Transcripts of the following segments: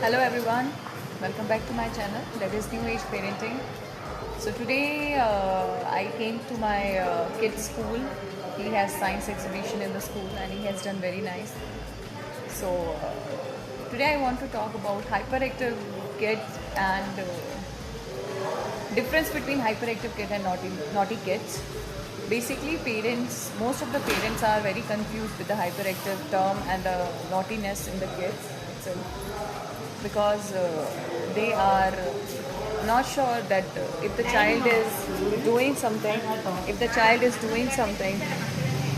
Hello everyone, welcome back to my channel that is New Age Parenting. So today I came to my kid's school. He has science exhibition in the school and he has done very nice. So today I want to talk about hyperactive kids and difference between hyperactive kid and naughty kids. Basically, most of the parents are very confused with the hyperactive term and the naughtiness in the kids itself, because they are not sure that if the child is doing something,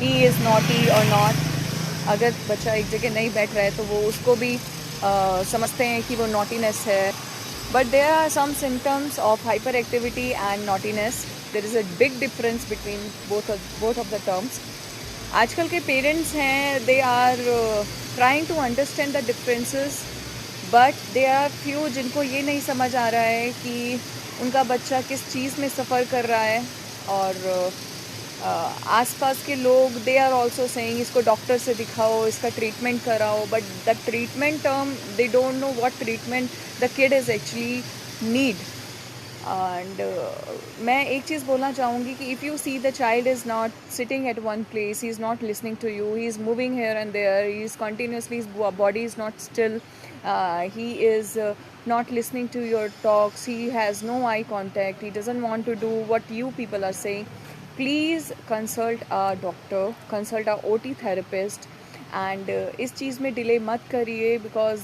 he is naughty or not. अगर बच्चा एक जगह नहीं बैठ रहा है तो वो उसको भी समझते हैं कि वो नॉटीनेस है. But there are some symptoms of hyperactivity and naughtiness. There is a big difference between both of the terms. आजकल के पेरेंट्स हैं, they are trying to understand the differences, but there are few जिनको ये नहीं समझ आ रहा है कि उनका बच्चा किस चीज़ में सफ़र कर रहा है. और आसपास के लोग दे आर ऑल्सो सेइंग इसको डॉक्टर से दिखाओ, इसका ट्रीटमेंट कराओ, but the treatment term they don't know what treatment the kid is actually need. And मैं एक चीज़ बोलना चाहूँगी कि if you see the child is not sitting at one place, he is not listening to you, he is moving here and there, he is continuously, his body is not still, he is not listening to your talks, he has no eye contact, he doesn't want to do what you people are saying, please consult a doctor, consult a OT therapist. And इस चीज़ में delay मत करिए, because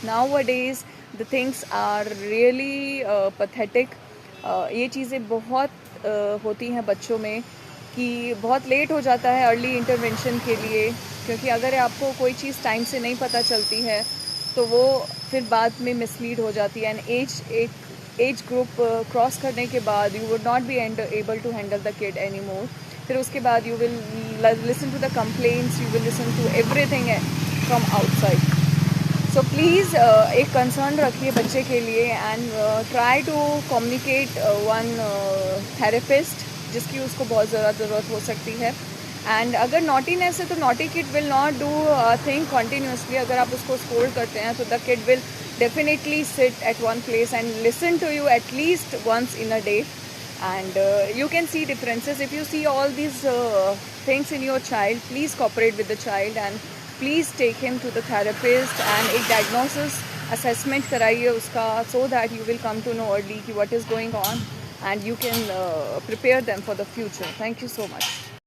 nowadays the things are really pathetic. ये चीज़ें बहुत होती हैं बच्चों में कि बहुत लेट हो जाता है अर्ली इंटरवेंशन के लिए, क्योंकि अगर आपको कोई चीज़ टाइम से नहीं पता चलती है तो वो फिर बाद में मिसलीड हो जाती है. एंड एज ग्रुप क्रॉस करने के बाद you would not be able to handle the kid any more. फिर उसके बाद you will listen to the complaints, you will listen to everything from outside. So please एक कंसर्न रखिए बच्चे के लिए and try to communicate one therapist जिसकी उसको बहुत ज़्यादा ज़रूरत हो सकती है. एंड अगर नॉटीनेस है तो naughty kid will not do thing continuously. अगर आप उसको स्कोल्ड करते हैं तो the kid will definitely sit at one place and listen to you at least once in a day. And you can see differences. If you see all these things in your child, please cooperate with the child and please take him to the therapist and एक diagnosis assessment कराइए उसका, so that you will come to know early what is going on and you can prepare them for the future. Thank you so much.